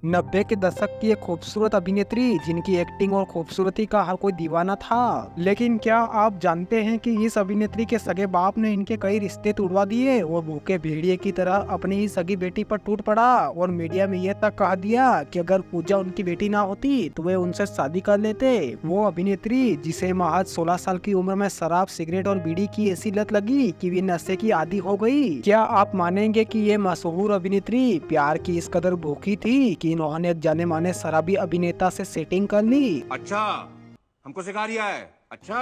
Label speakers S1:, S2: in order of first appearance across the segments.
S1: 90 के दशक की एक खूबसूरत अभिनेत्री जिनकी एक्टिंग और खूबसूरती का हर कोई दीवाना था। लेकिन क्या आप जानते हैं कि इस अभिनेत्री के सगे बाप ने इनके कई रिश्ते तोड़वा दिए और भूखे भेड़िए की तरह अपनी ही सगी बेटी पर टूट पड़ा और मीडिया में यह तक कह दिया कि अगर पूजा उनकी बेटी ना होती तो वे उनसे शादी कर लेते। वो अभिनेत्री जिसे महज 16 साल की उम्र में शराब, सिगरेट और बीड़ी की ऐसी लत लगी कि वे नशे की आदी हो गई। क्या आप मानेंगे कि ये मशहूर अभिनेत्री प्यार की इस कदर भूखी थी कि इन्होंने एक जाने माने शराबी अभिनेता से सेटिंग कर ली।
S2: अच्छा, हमको सिखा रिया है। अच्छा,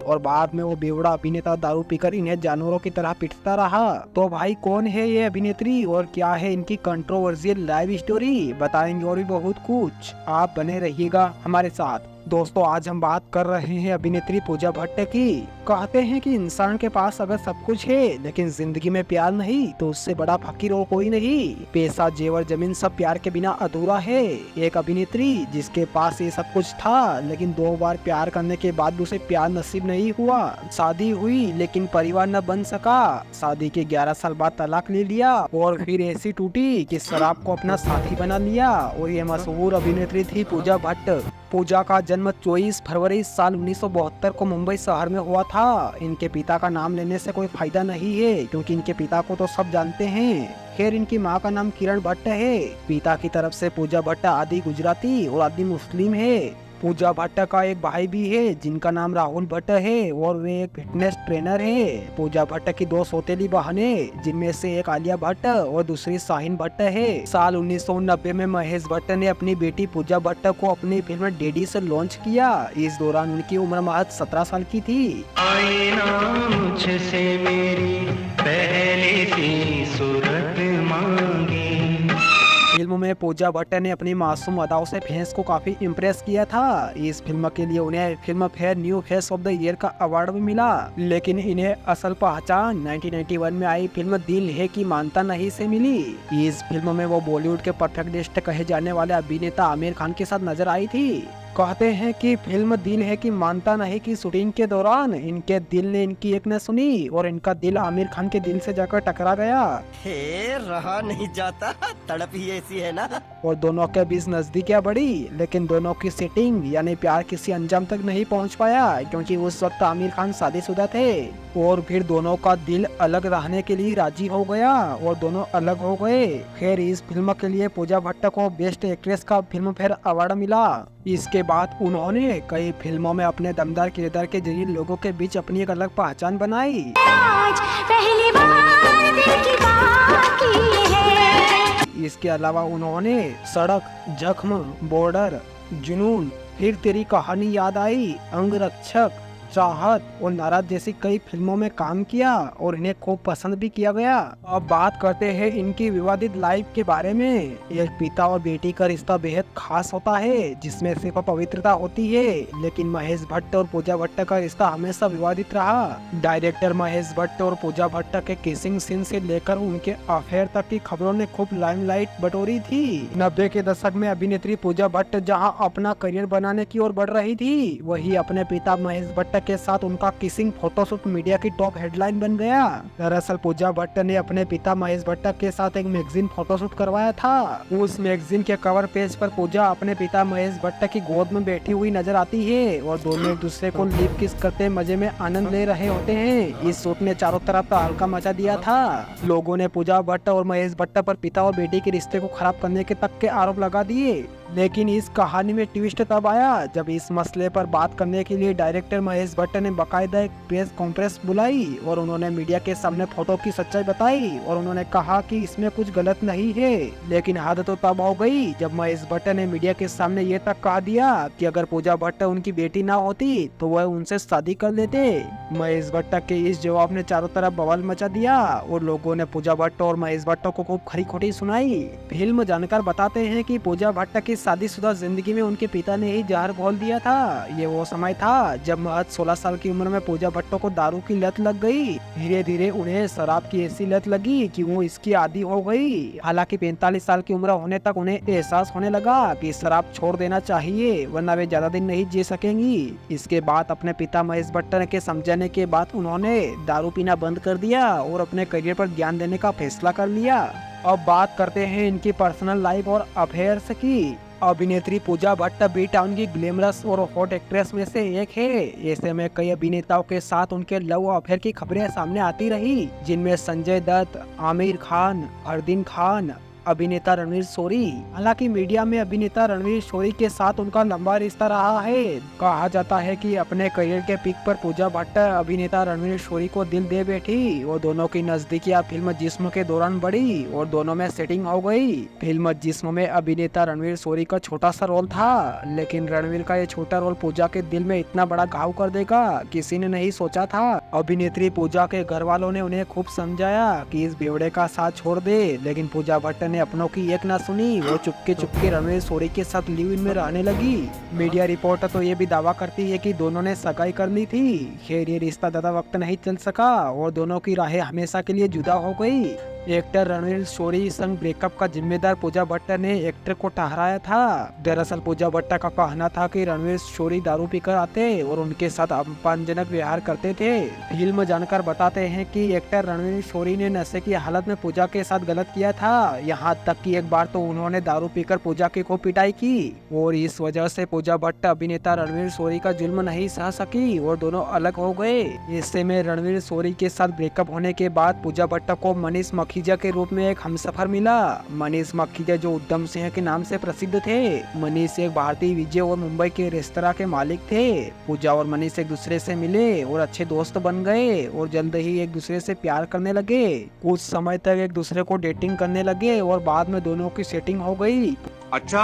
S1: और बाद में वो बेवड़ा अभिनेता दारू पीकर इन्हें जानवरों की तरह पीटता रहा। तो भाई कौन है ये अभिनेत्री और क्या है इनकी कंट्रोवर्शियल लाइव स्टोरी, बताएंगे और भी बहुत कुछ। आप बने रहिएगा हमारे साथ। दोस्तों आज हम बात कर रहे हैं अभिनेत्री पूजा भट्ट की। कहते हैं कि इंसान के पास अगर सब कुछ है लेकिन जिंदगी में प्यार नहीं तो उससे बड़ा फकीर और कोई नहीं। पैसा, जेवर, जमीन सब प्यार के बिना अधूरा है। एक अभिनेत्री जिसके पास ये सब कुछ था लेकिन 2 बार प्यार करने के बाद भी उसे प्यार नसीब नहीं हुआ। शादी हुई लेकिन परिवार न बन सका। शादी के 11 साल बाद तलाक ले लिया और फिर ऐसी टूटी कि शराब को अपना साथी बना लिया। और ये मशहूर अभिनेत्री थी पूजा भट्ट। पूजा का जन्म 24 फरवरी साल 1972 को मुंबई शहर में हुआ था। इनके पिता का नाम लेने से कोई फायदा नहीं है क्योंकि इनके पिता को तो सब जानते हैं। खैर इनकी माँ का नाम किरण भट्ट है। पिता की तरफ से पूजा भट्ट आधी गुजराती और आधी मुस्लिम है। पूजा भट्ट का एक भाई भी है जिनका नाम राहुल भट्ट है और वे एक फिटनेस ट्रेनर है। पूजा भट्ट की 2 सौतेली बहनें जिनमें से एक आलिया भट्ट और दूसरी शाहीन भट्ट है। साल 1990 में महेश भट्ट ने अपनी बेटी पूजा भट्ट को अपनी फिल्म डैडी से लॉन्च किया। इस दौरान उनकी उम्र महज 17 साल की थी।
S3: आईना मुझसे मेरी पहली सी सूरत मांगी।
S1: फिल्म में पूजा भट्ट ने अपनी मासूम अदाओं से फैंस को काफी इम्प्रेस किया था। इस फिल्म के लिए उन्हें film fair new face of the year का अवार्ड भी मिला। लेकिन इन्हें असल पहचान 1991 में आई फिल्म दिल है कि मानता नहीं से मिली। इस फिल्म में वो बॉलीवुड के परफेक्टिस्ट कहे जाने वाले अभिनेता आमिर खान के साथ नजर आई थी। कहते हैं कि फिल्म दिल है कि मानता नहीं की शूटिंग के दौरान इनके दिल ने इनकी एक न सुनी और इनका दिल आमिर खान के दिल से जाकर टकरा गया।
S4: हे रहा नहीं जाता, तड़प ही ऐसी है ना।
S1: और दोनों के बीच नजदीकियां बढ़ी लेकिन दोनों की सेटिंग यानी प्यार किसी अंजाम तक नहीं पहुंच पाया क्योंकि उस वक्त आमिर खान शादीशुदा थे। और फिर दोनों का दिल अलग रहने के लिए राजी हो गया और दोनों अलग हो गए। खैर इस फिल्म के लिए पूजा भट्ट को बेस्ट एक्ट्रेस का फिल्म फेयर अवार्ड मिला। इसके बाद उन्होंने कई फिल्मों में अपने दमदार किरदार के जरिए लोगों के बीच अपनी एक अलग पहचान बनाई।
S5: आज पहली बार दिल की बात की है।
S1: इसके अलावा उन्होंने सड़क, जख्म, बॉर्डर, जुनून, फिर तेरी कहानी याद आई, अंगरक्षक, चाहत और नाराज जैसी कई फिल्मों में काम किया और इन्हें खूब पसंद भी किया गया। अब बात करते हैं इनकी विवादित लाइफ के बारे में। एक पिता और बेटी का रिश्ता बेहद खास होता है जिसमें सिर्फ पवित्रता होती है। लेकिन महेश भट्ट और पूजा भट्ट का रिश्ता हमेशा विवादित रहा। डायरेक्टर महेश भट्ट और पूजा भट्ट के किसिंग सीन से लेकर उनके अफेयर तक की खबरों ने खूब लाइमलाइट बटोरी थी। 90 के दशक में अभिनेत्री पूजा भट्ट जहां अपना करियर बनाने की ओर बढ़ रही थी वहीं अपने पिता महेश भट्ट के साथ उनका किसिंग फोटोशूट मीडिया की टॉप हेडलाइन बन गया। दरअसल पूजा भट्ट ने अपने पिता महेश भट्ट के साथ एक मैगजीन फोटोशूट करवाया था। उस मैगजीन के कवर पेज पर पूजा अपने पिता महेश भट्ट की गोद में बैठी हुई नजर आती है और दोनों एक दूसरे को लिप किस करते मजे में आनंद ले रहे होते हैं। इस शूट ने चारों तरफ हल्का मचा दिया था। लोगों ने पूजा भट्ट और महेश भट्ट पर पिता और बेटी के रिश्ते को खराब करने के तक के आरोप लगा दिए। लेकिन इस कहानी में ट्विस्ट तब आया जब इस मसले पर बात करने के लिए डायरेक्टर महेश भट्ट ने बाकायदा एक प्रेस कॉन्फ्रेंस बुलाई और उन्होंने मीडिया के सामने फोटो की सच्चाई बताई और उन्होंने कहा कि इसमें कुछ गलत नहीं है। लेकिन हद तो तब हो गई जब महेश भट्ट ने मीडिया के सामने ये तक कह दिया कि अगर पूजा भट्ट उनकी बेटी ना होती तो वह उनसे शादी कर लेते। महेश भट्ट के इस जवाब ने चारों तरफ बवाल मचा दिया और लोगों ने पूजा भट्ट और महेश भट्ट को खूब खरी खोटी सुनाई। फिल्म जानकार बताते हैं कि पूजा भट्ट की शादीशुदा जिंदगी में उनके पिता ने ही जहर घोल दिया था। ये वो समय था जब महज 16 साल की उम्र में पूजा भट्ट को दारू की लत लग गई। धीरे धीरे उन्हें शराब की ऐसी लत लगी कि वो इसकी आदी हो गई। हालांकि 45 साल की उम्र होने तक उन्हें एहसास होने लगा कि शराब छोड़ देना चाहिए वरना वे ज्यादा दिन नहीं जी सकेंगी। इसके बाद अपने पिता महेश भट्ट के समझाने के बाद उन्होंने दारू पीना बंद कर दिया और अपने करियर पर ध्यान देने का फैसला कर लिया। अब बात करते हैं इनकी पर्सनल लाइफ और अफेयर्स की। अभिनेत्री पूजा भट्ट बी टाउन की ग्लैमरस और हॉट एक्ट्रेस में से एक है। ऐसे में कई अभिनेताओं के साथ उनके लव अफेयर की खबरें सामने आती रही, जिनमें संजय दत्त, आमिर खान, फरदीन खान, अभिनेता रणवीर शोरी। हालांकि मीडिया में अभिनेता रणवीर शोरी के साथ उनका लंबा रिश्ता रहा है। कहा जाता है कि अपने करियर के पीक पर पूजा भट्ट अभिनेता रणवीर शोरी को दिल दे बैठी और दोनों की नजदीकियां फिल्म जिस्म के दौरान बढ़ी और दोनों में सेटिंग हो गई। फिल्म जिस्म में अभिनेता रणवीर शोरी का छोटा सा रोल था, लेकिन रणवीर का ये छोटा रोल पूजा के दिल में इतना बड़ा घाव कर देगा किसी ने नहीं सोचा था। अभिनेत्री पूजा के घर वालों ने उन्हें खूब समझाया कि इस बेवड़े का साथ छोड़ दे, लेकिन पूजा भट्ट ने अपनों की एक ना सुनी। वो चुपके चुपके रणवीर शोरी के साथ लिव इन में रहने लगी। मीडिया रिपोर्टर तो ये भी दावा करती है कि दोनों ने सगाई कर ली थी। खैर ये रिश्ता ज्यादा वक्त नहीं चल सका और दोनों की राहें हमेशा के लिए जुदा हो गई। एक्टर रणवीर शोरी संग ब्रेकअप का जिम्मेदार पूजा भट्ट ने एक्टर को ठहराया था। दरअसल पूजा भट्ट का कहना था कि रणवीर शोरी दारू पीकर आते और उनके साथ अपमानजनक व्यवहार करते थे। फिल्म जानकार बताते हैं कि एक्टर रणवीर शोरी ने नशे की हालत में पूजा के साथ गलत किया था। यहाँ तक कि एक बार तो उन्होंने दारू पीकर पूजा की खूब पिटाई की और इस वजह से पूजा भट्ट अभिनेता रणवीर शोरी का जुल्म नहीं सह सकी और दोनों अलग हो गए। ऐसे में रणवीर शोरी के साथ ब्रेकअप होने के बाद पूजा भट्ट को मनीष मखीजा के रूप में एक हमसफर मिला। मनीष मखीजा जो उद्यम सिंह के नाम से प्रसिद्ध थे। मनीष एक भारतीय विजय और मुंबई के रेस्तरां के मालिक थे। पूजा और मनीष एक दूसरे से मिले और अच्छे दोस्त बन गए और जल्द ही एक दूसरे से प्यार करने लगे। कुछ समय तक एक दूसरे को डेटिंग करने लगे और बाद में दोनों की सेटिंग हो गई।
S2: अच्छा,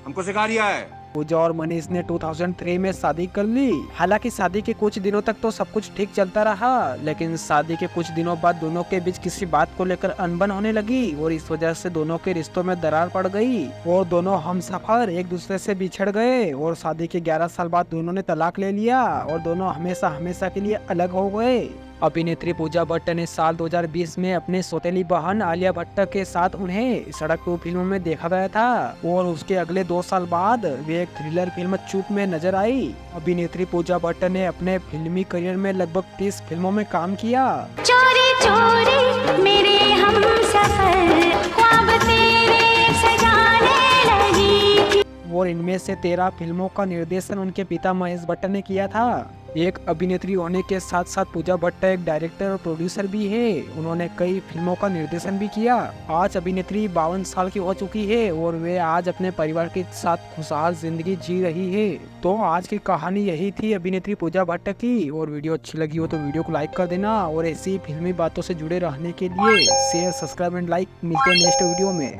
S2: हमको सिखा रिया है।
S1: पूजा और मनीष ने 2003 में शादी कर ली। हालांकि शादी के कुछ दिनों तक तो सब कुछ ठीक चलता रहा, लेकिन शादी के कुछ दिनों बाद दोनों के बीच किसी बात को लेकर अनबन होने लगी और इस वजह से दोनों के रिश्तों में दरार पड़ गई और दोनों हमसफर एक दूसरे से बिछड़ गए और शादी के 11 साल बाद दोनों ने तलाक ले लिया और दोनों हमेशा हमेशा के लिए अलग हो गए। अभिनेत्री पूजा भट्ट ने साल 2020 में अपने सौतेली बहन आलिया भट्ट के साथ उन्हें सड़क 2 फिल्मों में देखा गया था और उसके अगले 2 साल बाद वे एक थ्रिलर फिल्म चूप में नजर आई। अभिनेत्री पूजा भट्ट ने अपने फिल्मी करियर में लगभग 30 फिल्मों में काम किया।
S5: चोरी चोरी मेरे हमसफर ख्वाब तेरे सजाने लगी।
S1: और इनमें से 13 फिल्मों का निर्देशन उनके पिता महेश भट्ट ने किया था। एक अभिनेत्री होने के साथ साथ पूजा भट्ट एक डायरेक्टर और प्रोड्यूसर भी है। उन्होंने कई फिल्मों का निर्देशन भी किया। आज अभिनेत्री 52 साल की हो चुकी है और वे आज अपने परिवार के साथ खुशहाल जिंदगी जी रही है। तो आज की कहानी यही थी अभिनेत्री पूजा भट्ट की। और वीडियो अच्छी लगी हो तो वीडियो को लाइक कर देना और ऐसी फिल्मी बातों से जुड़े रहने के लिए शेयर, सब्सक्राइब एंड लाइक। मिलते हैं नेक्स्ट वीडियो में।